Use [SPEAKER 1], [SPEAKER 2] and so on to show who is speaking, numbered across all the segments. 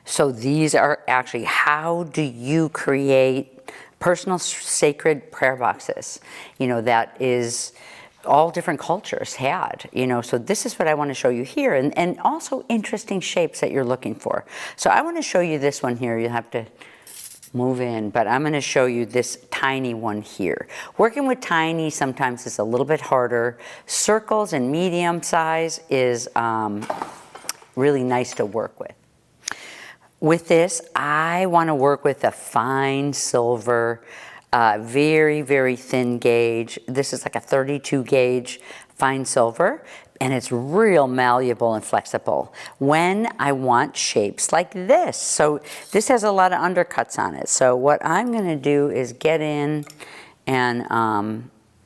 [SPEAKER 1] So these are actually, how do you create personal sacred prayer boxes? You know, that is all different cultures had, you know, so this is what I want to show you here, and also interesting shapes that you're looking for. So I want to show you this one here. You'll have to move in, but I'm going to show you this tiny one here. Working with tiny sometimes is a little bit harder. Circles and medium size is really nice to work with. With this, I want to work with a fine silver, very, very thin gauge. This is like a 32 gauge fine silver, and it's real malleable and flexible when I want shapes like this. So this has a lot of undercuts on it. So what I'm going to do is get in, and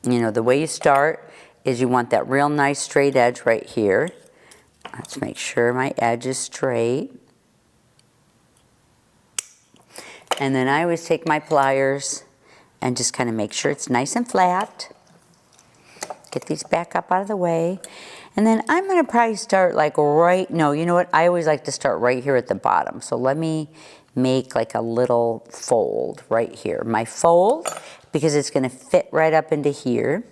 [SPEAKER 1] you know, the way you start is you want that real nice straight edge right here. Let's make sure my edge is straight. And then I always take my pliers and just kind of make sure it's nice and flat. Get these back up out of the way. And then I'm going to probably start like right, no, you know what? I always like to start right here at the bottom. So let me make like a little fold right here. My fold, because it's going to fit right up into here.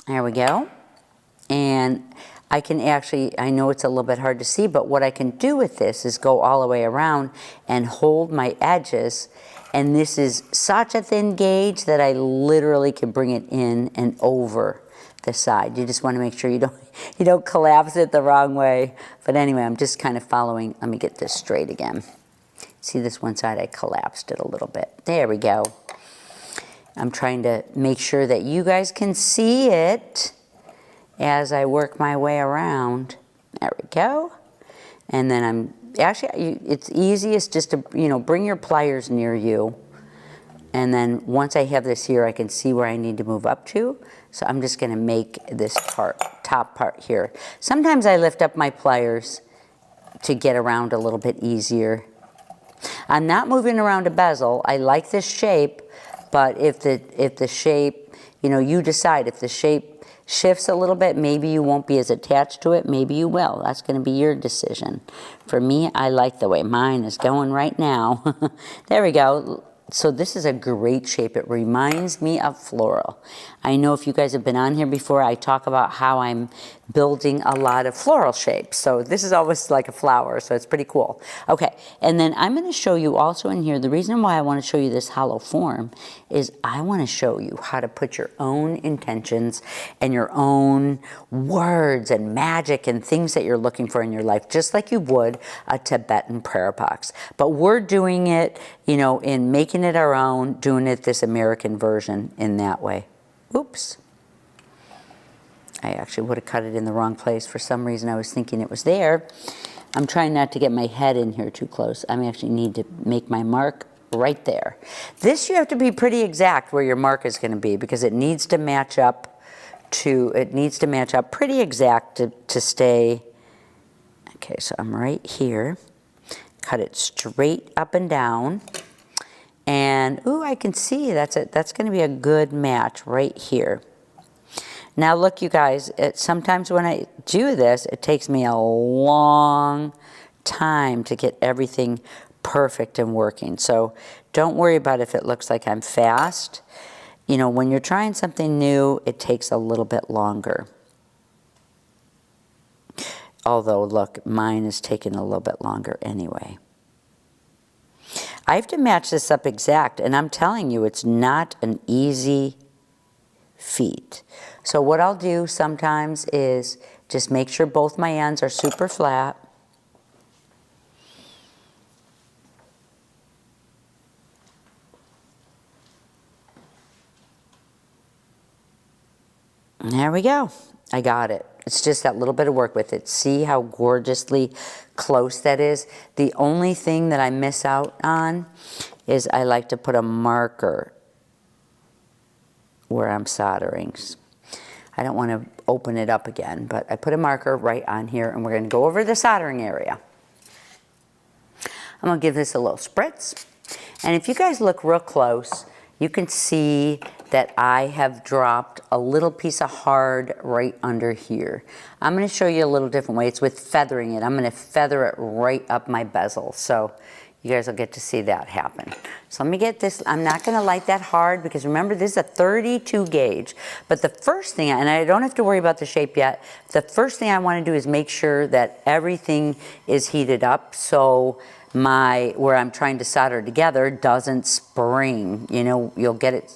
[SPEAKER 1] There we go. And I can actually, I know it's a little bit hard to see, but what I can do with this is go all the way around and hold my edges. And this is such a thin gauge that I literally can bring it in and over the side. You just want to make sure you don't collapse it the wrong way. But anyway, I'm just kind of following. Let me get this straight again. See this one side, I collapsed it a little bit. There we go. I'm trying to make sure that you guys can see it as I work my way around. There we go. And then I'm actually, it's easiest just to, you know, bring your pliers near you. And then once I have this here, I can see where I need to move up to. So I'm just going to make this part, top part here. Sometimes I lift up my pliers to get around a little bit easier. I'm not moving around a bezel. I like this shape, but if the shape, you know, you decide if the shape shifts a little bit, maybe you won't be as attached to it, maybe you will. That's going to be your decision. For me, I like the way mine is going right now. There we go. So this is a great shape. It reminds me of floral. I know if you guys have been on here before, I talk about how I'm building a lot of floral shapes. So this is almost like a flower, so it's pretty cool. Okay, and then I'm going to show you also in here, the reason why I want to show you this hollow form is I want to show you how to put your own intentions and your own words and magic and things that you're looking for in your life, just like you would a Tibetan prayer box. But we're doing it, you know, in making it our own, doing it this American version in that way. Oops. I actually would have cut it in the wrong place. For some reason, I was thinking it was there. I'm trying not to get my head in here too close. I actually need to make my mark right there. This you have to be pretty exact where your mark is going to be, because it needs to match up to, pretty exact to stay. Okay, so I'm right here. Cut it straight up and down. And, ooh, I can see that's going to be a good match right here. Now, look, you guys, sometimes when I do this, it takes me a long time to get everything perfect and working. So don't worry about if it looks like I'm fast. You know, when you're trying something new, it takes a little bit longer. Although, look, mine is taking a little bit longer anyway. I have to match this up exact, and I'm telling you, it's not an easy feat. So what I'll do sometimes is just make sure both my ends are super flat. And there we go. I got it. It's just that little bit of work with it. See how gorgeously close that is? The only thing that I miss out on is I like to put a marker where I'm soldering. I don't want to open it up again, but I put a marker right on here, and we're going to go over the soldering area. I'm going to give this a little spritz, And if you guys look real close, you can see that I have dropped a little piece of hard right under here. I'm going to show you a little different way. It's with feathering it. I'm going to feather it right up my bezel. So you guys will get to see that happen. So let me get this. I'm not going to light that hard because remember this is a 32 gauge. But the first thing, and I don't have to worry about the shape yet, the first thing I want to do is make sure that everything is heated up so where I'm trying to solder together doesn't spring. You know, you'll get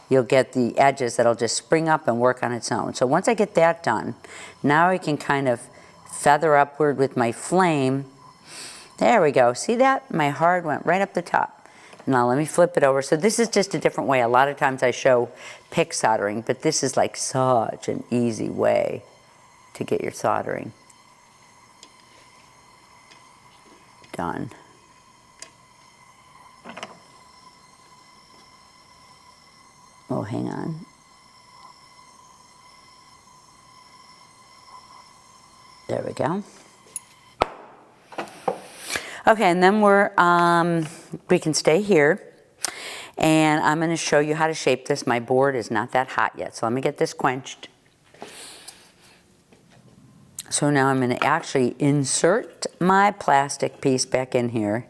[SPEAKER 1] the edges that'll just spring up and work on its own. So once I get that done, now I can kind of feather upward with my flame. There we go. See that? My hard went right up the top. Now let me flip it over. So this is just a different way. A lot of times I show pick soldering, but this is like such an easy way to get your soldering done. Oh, hang on. There we go. Okay, and then we can stay here. And I'm going to show you how to shape this. My board is not that hot yet, so let me get this quenched. So now I'm going to actually insert my plastic piece back in here.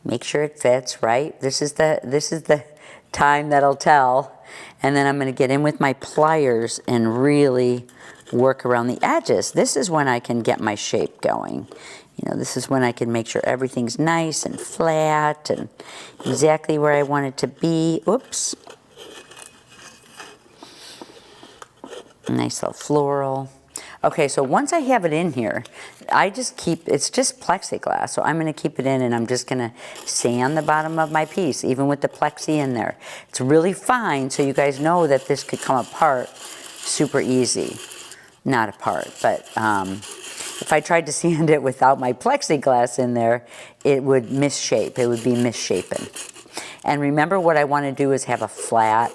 [SPEAKER 1] Make sure it fits, right? This is the time that'll tell. And then I'm going to get in with my pliers and really work around the edges. This is when I can get my shape going. You know, this is when I can make sure everything's nice and flat and exactly where I want it to be. Oops. Nice little floral. Okay, so once I have it in here, it's just plexiglass, so I'm going to keep it in and I'm just going to sand the bottom of my piece, even with the plexi in there. It's really fine, so you guys know that this could come apart super easy. Not apart, but if I tried to sand it without my plexiglass in there, it would misshape. It would be misshapen. And remember, what I want to do is have a flat,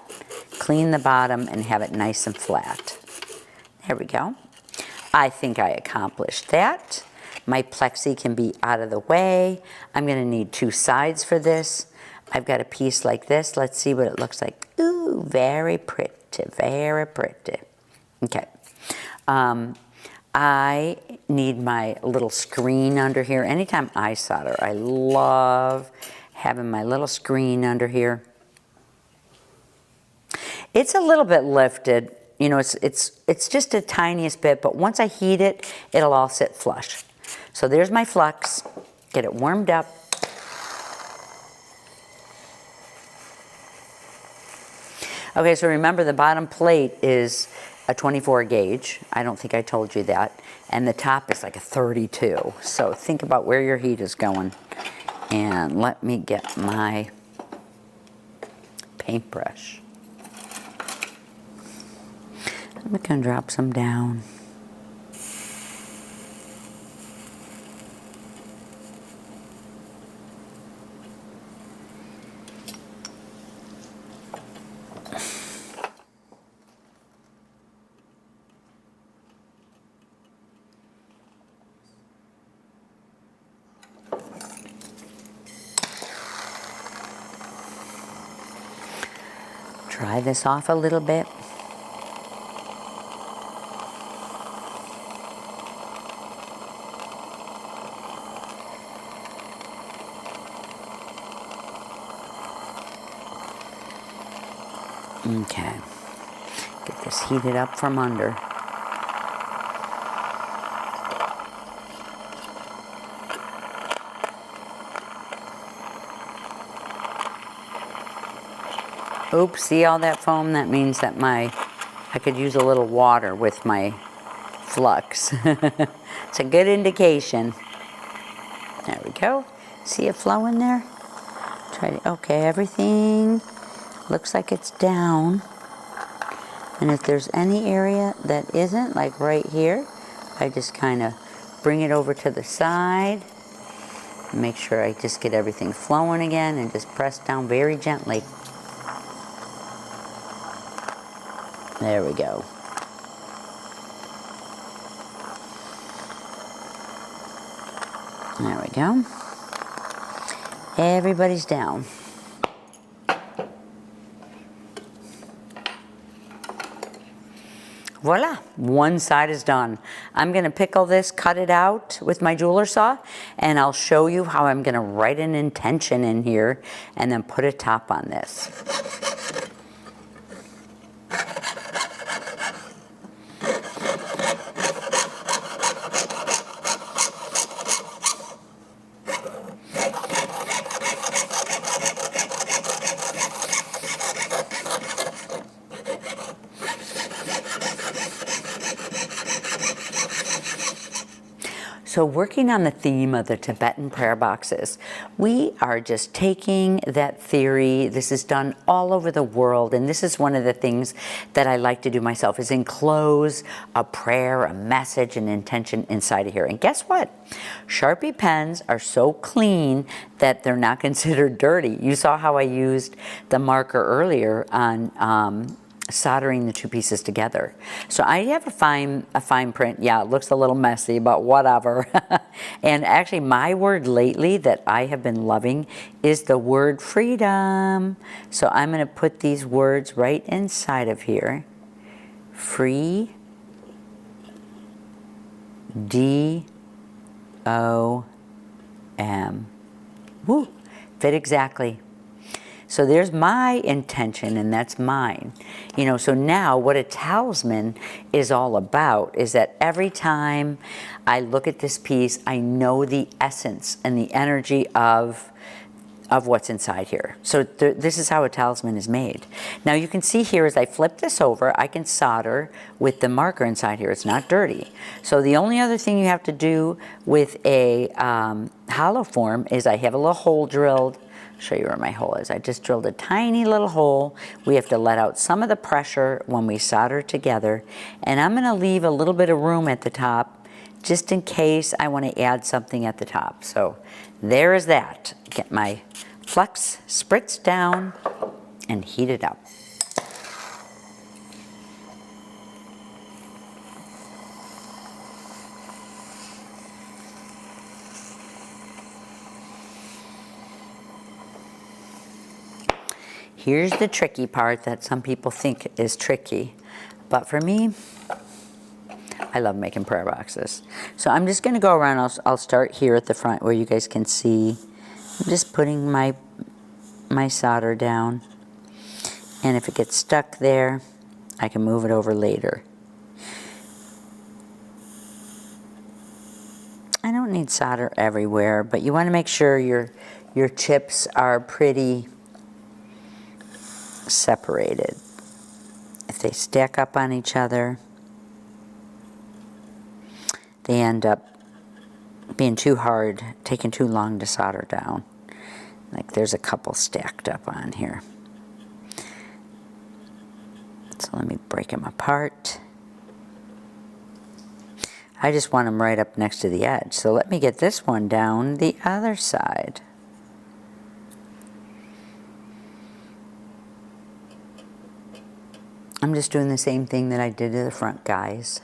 [SPEAKER 1] clean the bottom, and have it nice and flat. There we go. I think I accomplished that. My plexi can be out of the way. I'm going to need two sides for this. I've got a piece like this. Let's see what it looks like. Ooh, very pretty, very pretty. Okay. I need my little screen under here. Anytime I solder, I love having my little screen under here. It's a little bit lifted. You know, it's just the tiniest bit, but once I heat it, it'll all sit flush. So there's my flux. Get it warmed up. Okay, so remember the bottom plate is a 24 gauge. I don't think I told you that. And the top is like a 32. So think about where your heat is going. And let me get my paintbrush. I'm going to drop some down. Dry this off a little bit. Okay, get this heated up from under. Oops, see all that foam? That means that I could use a little water with my flux. It's a good indication. There we go. See it flowing there? Okay, everything looks like it's down. And if there's any area that isn't, like right here, I just kind of bring it over to the side. Make sure I just get everything flowing again and just press down very gently. There we go. There we go. Everybody's down. Voila, one side is done. I'm gonna pickle this, cut it out with my jeweler saw, and I'll show you how I'm gonna write an intention in here and then put a top on this. So working on the theme of the Tibetan prayer boxes, we are just taking that theory. This is done all over the world, and this is one of the things that I like to do myself, is enclose a prayer, a message, an intention inside of here. And guess what? Sharpie pens are so clean that they're not considered dirty. You saw how I used the marker earlier on soldering the two pieces together. So I have a fine print. Yeah, it looks a little messy, but whatever. And actually my word lately that I have been loving is the word freedom. So I'm going to put these words right inside of here. Free, D-O-M. Woo, fit exactly. So there's my intention, and that's mine. You know, so now what a talisman is all about is that every time I look at this piece, I know the essence and the energy of what's inside here. So this is how a talisman is made. Now you can see here as I flip this over, I can solder with the marker inside here. It's not dirty. So the only other thing you have to do with a hollow form is I have a little hole drilled. Show you where my hole is. I just drilled a tiny little hole. We have to let out some of the pressure when we solder together. And I'm going to leave a little bit of room at the top just in case I want to add something at the top. So there is that. Get my flux spritz down and heat it up. Here's the tricky part that some people think is tricky, but for me, I love making prayer boxes. So I'm just going to go around. I'll start here at the front where you guys can see. I'm just putting my solder down, and if it gets stuck there, I can move it over later. I don't need solder everywhere, but you want to make sure your chips are pretty separated. If they stack up on each other, they end up being too hard, taking too long to solder down. Like there's a couple stacked up on here. So let me break them apart. I just want them right up next to the edge. So let me get this one down the other side. I'm just doing the same thing that I did to the front, guys.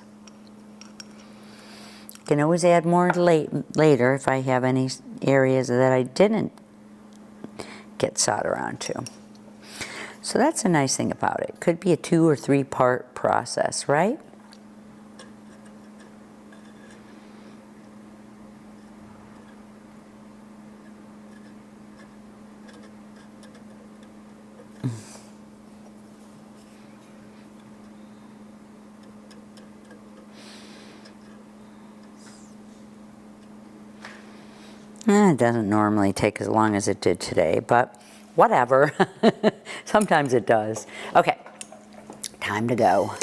[SPEAKER 1] Can always add more later if I have any areas that I didn't get solder onto. So that's a nice thing about it. Could be a 2 or 3 part process, right? It doesn't normally take as long as it did today, but whatever. Sometimes it does. Okay, time to go.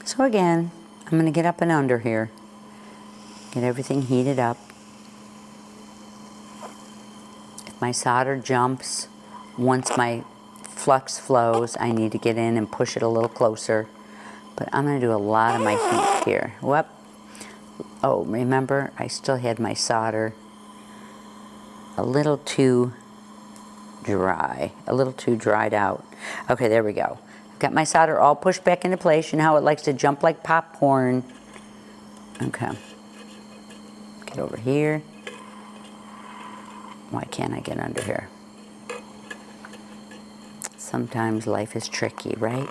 [SPEAKER 1] So again, I'm going to get up and under here, get everything heated up. If my solder jumps, once my flux flows, I need to get in and push it a little closer. But I'm going to do a lot of my heat here. Whoop. Oh, remember, I still had my solder a little too dry, a little too dried out. Okay, there we go. I've got my solder all pushed back into place. You know how it likes to jump like popcorn. Okay. Get over here. Why can't I get under here? Sometimes life is tricky, right?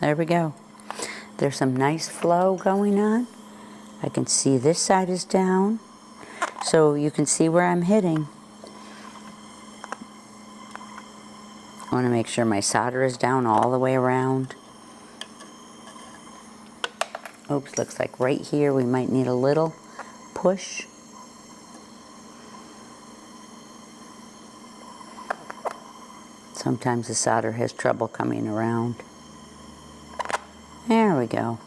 [SPEAKER 1] There we go. There's some nice flow going on. I can see this side is down, so you can see where I'm hitting. I want to make sure my solder is down all the way around. Oops, looks like right here we might need a little push. Sometimes the solder has trouble coming around. There we go.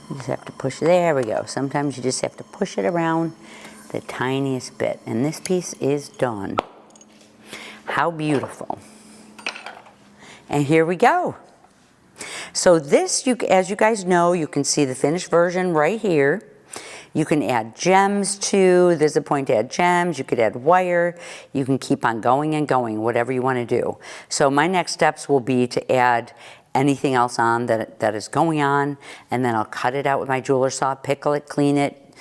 [SPEAKER 1] You just have to push, there we go. Sometimes you just have to push it around the tiniest bit. And this piece is done. How beautiful. And here we go. So this, as you guys know, you can see the finished version right here. You can add gems to, there's a point to add gems, you could add wire, you can keep on going and going, whatever you want to do. So my next steps will be to add anything else on that is going on, and then I'll cut it out with my jeweler saw, pickle it, clean it,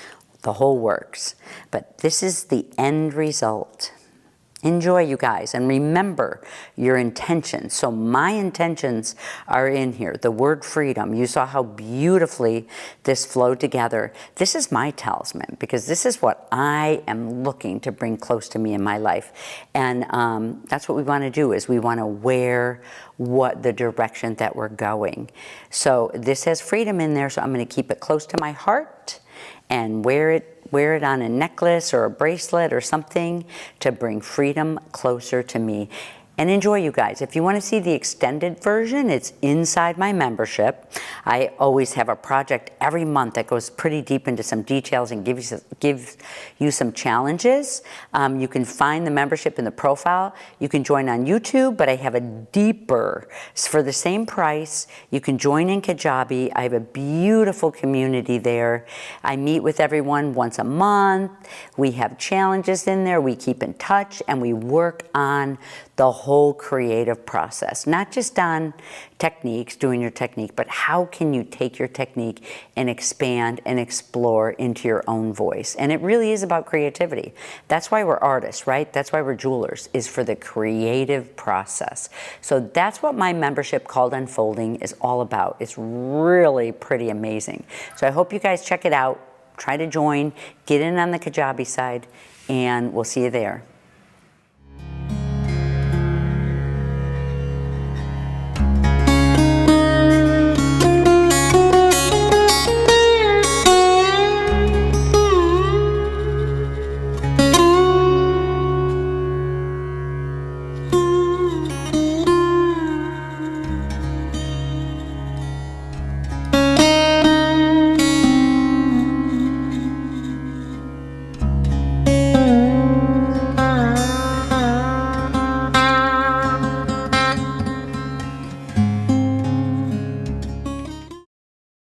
[SPEAKER 1] the whole works. But this is the end result. Enjoy, you guys, and remember your intentions. So my intentions are in here. The word freedom. You saw how beautifully this flowed together. This is my talisman because this is what I am looking to bring close to me in my life. And that's what we want to do, is we want to wear what the direction that we're going. So this has freedom in there, so I'm going to keep it close to my heart and wear it on a necklace or a bracelet or something to bring freedom closer to me. And enjoy, you guys. If you want to see the extended version, it's inside my membership. I always have a project every month that goes pretty deep into some details and gives you some challenges. You can find the membership in the profile. You can join on YouTube, but I have a deeper, for the same price, you can join in Kajabi. I have a beautiful community there. I meet with everyone once a month. We have challenges in there. We keep in touch and we work on the whole creative process, not just on techniques, doing your technique, but how can you take your technique and expand and explore into your own voice. And it really is about creativity. That's why we're artists, right? That's why we're jewelers, is for the creative process. So that's what my membership called Unfolding is all about. It's really pretty amazing. So I hope you guys check it out, try to join, get in on the Kajabi side, and we'll see you there.